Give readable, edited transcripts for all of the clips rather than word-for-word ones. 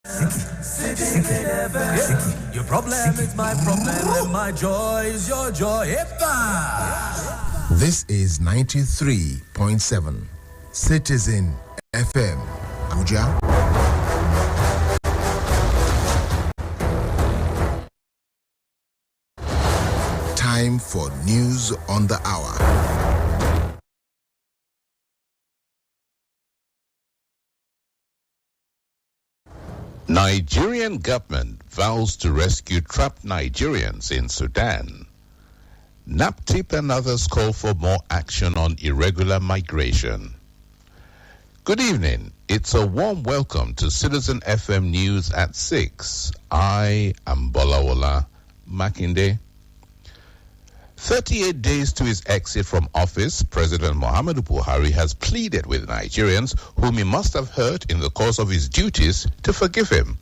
Your problem is my problem, and my joy is your joy. This is 93.7 Citizen FM. Abuja. Time for news on the hour. Nigerian government vows to rescue trapped Nigerians in Sudan. NAPTIP and others call for more action on irregular migration. Good evening. It's a warm welcome to Citizen FM News at 6. I am Bolawola Makinde. 38 days to his exit from office, President Muhammadu Buhari has pleaded with Nigerians whom he must have hurt in the course of his duties to forgive him.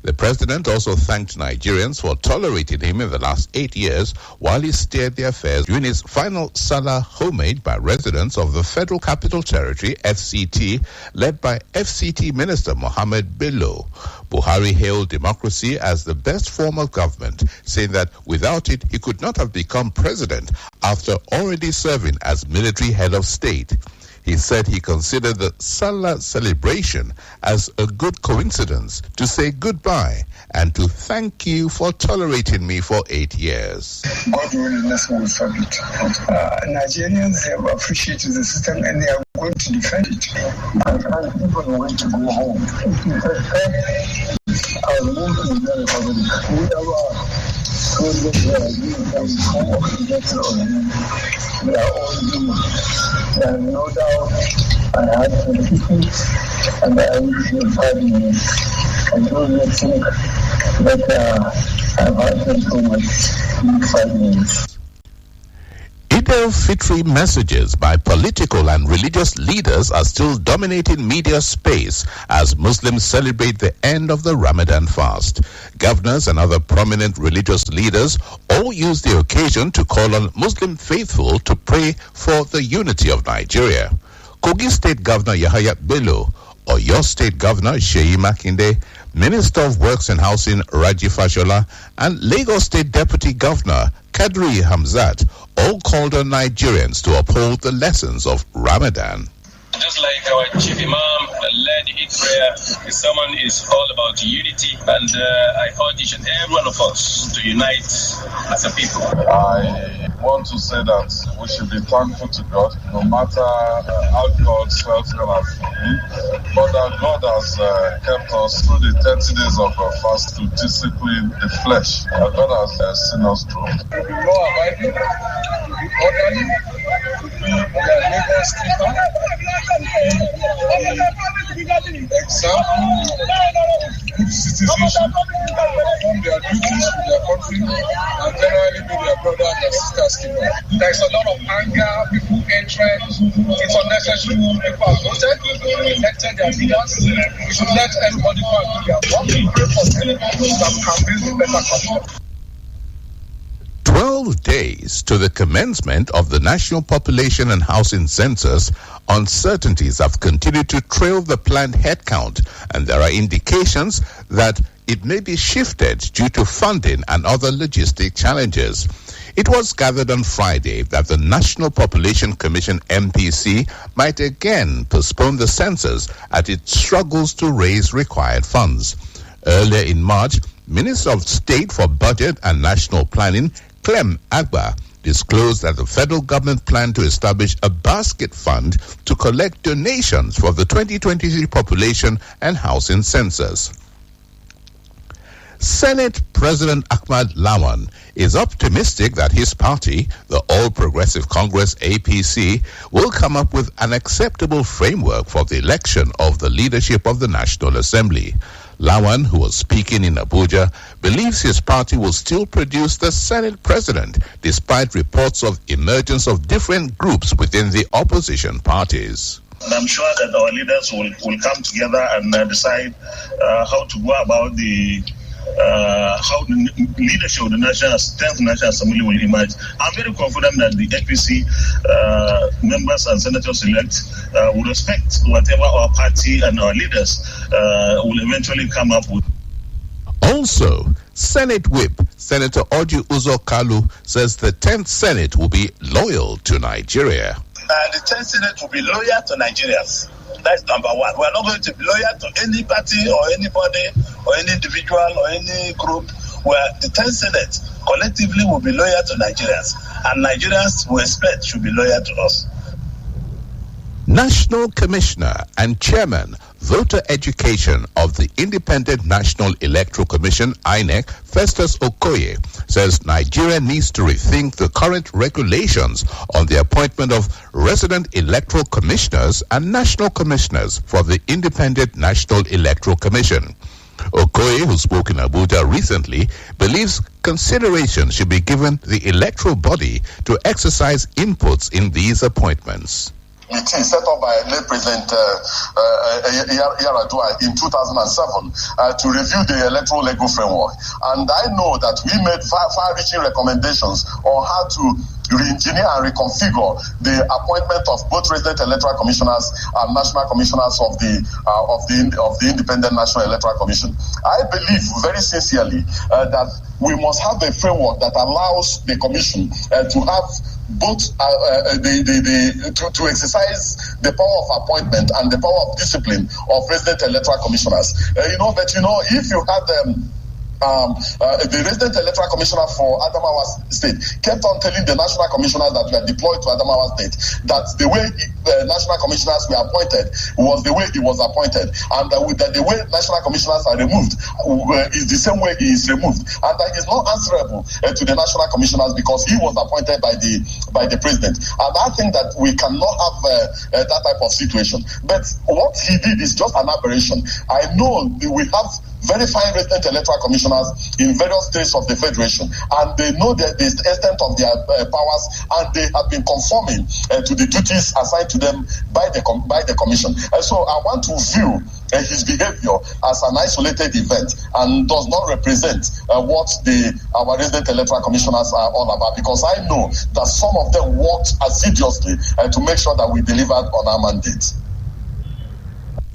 The president also thanked Nigerians for tolerating him in the last 8 years while he steered the affairs during his final Salah homage by residents of the Federal Capital Territory, FCT, led by FCT Minister Mohammed Bello. Buhari hailed democracy as the best form of government, saying that without it, he could not have become president after already serving as military head of state. He said he considered the Salah celebration as a good coincidence to say goodbye and to thank you for tolerating me for 8 years. God willingness will solve it. Nigerians have appreciated the system and they are going to defend it. I can't even wait to go home. I will move to the Republic. We are all human. There is no doubt I had 26 and I wish you 5 minutes. I don't really think that I've had so much in 5 minutes. Eid al-Fitr messages by political and religious leaders are still dominating media space as Muslims celebrate the end of the Ramadan fast. Governors and other prominent religious leaders all use the occasion to call on Muslim faithful to pray for the unity of Nigeria. Kogi State Governor Yahaya Bello, Oyo State Governor Seyi Makinde, Minister of Works and Housing Raji Fashola, and Lagos State Deputy Governor Kadri Hamzat all called on Nigerians to uphold the lessons of Ramadan. Just like our chief imam led Eid prayer, the sermon is all about unity, and I urge each and every one of us to unite as a people. I want to say that we should be thankful to God, no matter how God felt us, but that God has kept us through the 30 days of our fast to discipline the flesh. God has seen us through. Law-abiding, orderly, neighbors keeper, example, good citizenship, perform their duties to their country, and generally be their brother and sister's keeper. There's a lot of anger, people hatred, it's unnecessary. People are voted, elected their leaders. We should let everybody go and do their work. Pray for anybody that can build a better country. 12 days to the commencement of the National Population and Housing Census, uncertainties have continued to trail the planned headcount, and there are indications that it may be shifted due to funding and other logistic challenges. It was gathered on Friday that the National Population Commission (NPC) might again postpone the census as it struggles to raise required funds. Earlier in March, Minister of State for Budget and National Planning Clem Agba disclosed that the federal government planned to establish a basket fund to collect donations for the 2023 population and housing census. Senate President Ahmad Lawan is optimistic that his party, the All Progressive Congress APC, will come up with an acceptable framework for the election of the leadership of the National Assembly. Lawan, who was speaking in Abuja, believes his party will still produce the Senate president, despite reports of emergence of different groups within the opposition parties. I'm sure that our leaders will come together and decide how to go about the how the leadership of the 10th National Assembly will emerge. I'm very confident that the APC members and senators-elect will respect whatever our party and our leaders will eventually come up with. Also, Senate Whip Senator Orji Uzor Kalu says the 10th Senate will be loyal to Nigeria. The 10th Senate will be loyal to Nigerians. That's number one. We're not going to be loyal to any party or anybody or any individual or any group. Where the 10th Senate collectively will be loyal to Nigerians, and Nigerians we expect should be loyal to us. National Commissioner and Chairman, Voter Education of the Independent National Electoral Commission, INEC, Festus Okoye, says Nigeria needs to rethink the current regulations on the appointment of resident electoral commissioners and national commissioners for the Independent National Electoral Commission. Okoye, who spoke in Abuja recently, believes consideration should be given the electoral body to exercise inputs in these appointments. Committee set up by late President Yaradua in 2007 to review the electoral legal framework. And I know that we made far-reaching recommendations on how to re-engineer and reconfigure the appointment of both resident electoral commissioners and national commissioners of the Independent National Electoral Commission. I believe very sincerely that we must have a framework that allows the commission to have both to exercise the power of appointment and the power of discipline of resident electoral commissioners. If you had the resident electoral commissioner for Adamawa State kept on telling the national commissioners that were deployed to Adamawa State that the way national commissioners were appointed was the way he was appointed, and that the way national commissioners are removed is the same way he is removed, and that is not answerable to the national commissioners because he was appointed by the president. And I think that we cannot have that type of situation. But what he did is just an aberration. I know we have very fine resident electoral commissioners in various states of the federation, and they know the extent of their powers, and they have been conforming to the duties assigned to them by the commission. And so I want to view his behavior as an isolated event and does not represent what our resident electoral commissioners are all about, because I know that some of them worked assiduously to make sure that we delivered on our mandate.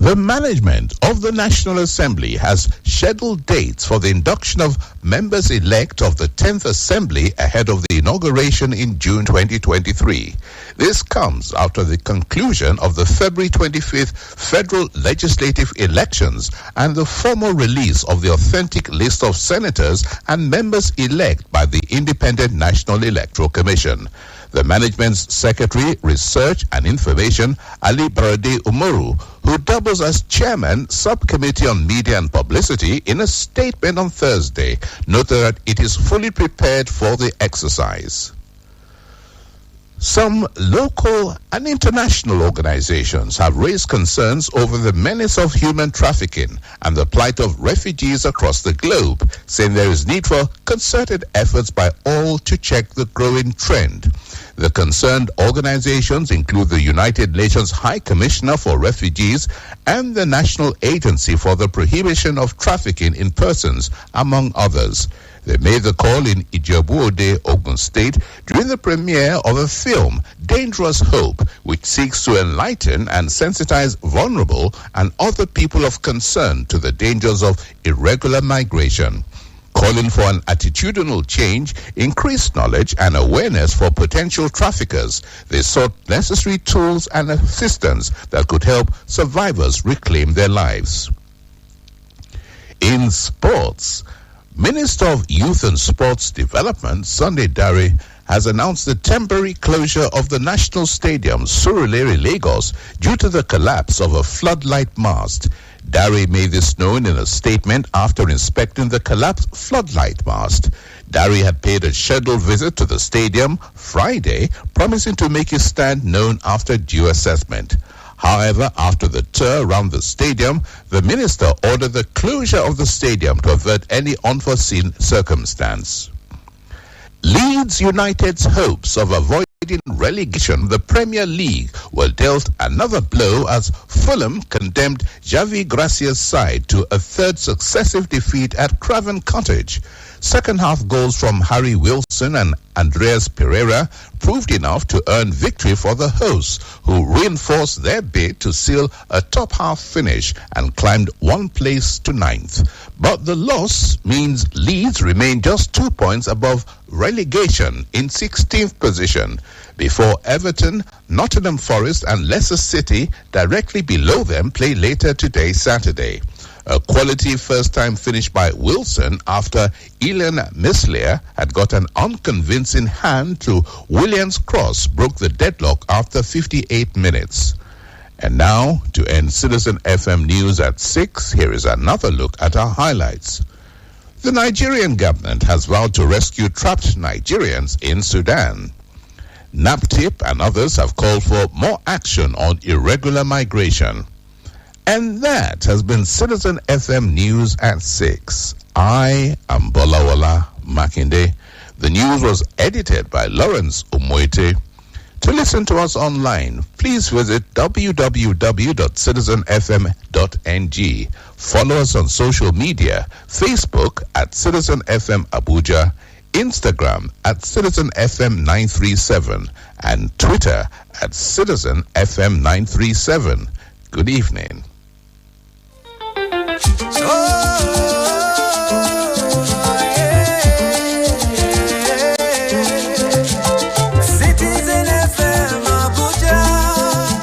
The management of the National Assembly has scheduled dates for the induction of members-elect of the 10th Assembly ahead of the inauguration in June 2023. This comes after the conclusion of the February 25th federal legislative elections and the formal release of the authentic list of senators and members-elect by the Independent National Electoral Commission. The management's Secretary, Research and Information, Ali Barade Umaru, who doubles as Chairman, Subcommittee on Media and Publicity, in a statement on Thursday, noted that it is fully prepared for the exercise. Some local and international organizations have raised concerns over the menace of human trafficking and the plight of refugees across the globe, saying there is need for concerted efforts by all to check the growing trend. The concerned organizations include the United Nations High Commissioner for Refugees and the National Agency for the Prohibition of Trafficking in Persons, among others. They made the call in Ijebu-Ode, Ogun State, during the premiere of a film, Dangerous Hope, which seeks to enlighten and sensitize vulnerable and other people of concern to the dangers of irregular migration. Calling for an attitudinal change, increased knowledge and awareness for potential traffickers, they sought necessary tools and assistance that could help survivors reclaim their lives. In sports, Minister of Youth and Sports Development, Sunday Dare, has announced the temporary closure of the National Stadium, Surulere, Lagos, due to the collapse of a floodlight mast. Dare made this known in a statement after inspecting the collapsed floodlight mast. Dare had paid a scheduled visit to the stadium Friday, promising to make his stand known after due assessment. However, after the tour around the stadium, the minister ordered the closure of the stadium to avert any unforeseen circumstance. Leeds United's hopes of avoiding avoiding relegation, the Premier League were dealt another blow as Fulham condemned Javi Gracia's side to a third successive defeat at Craven Cottage. Second-half goals from Harry Wilson and Andreas Pereira proved enough to earn victory for the hosts, who reinforced their bid to seal a top-half finish and climbed one place to 9th. But the loss means Leeds remain just 2 points above relegation in 16th position, before Everton, Nottingham Forest and Leicester City directly below them play later today, Saturday. A quality first-time finish by Wilson after Ilan Mislier had got an unconvincing hand to Williams' cross broke the deadlock after 58 minutes. And now, to end Citizen FM News at 6, here is another look at our highlights. The Nigerian government has vowed to rescue trapped Nigerians in Sudan. NAPTIP and others have called for more action on irregular migration. And that has been Citizen FM News at 6. I am Bolawala Makinde. The news was edited by Lawrence Umoite. To listen to us online, please visit www.citizenfm.ng. Follow us on social media, Facebook at Citizen FM Abuja, Instagram at Citizen FM 937, and Twitter at Citizen FM 937. Good evening. So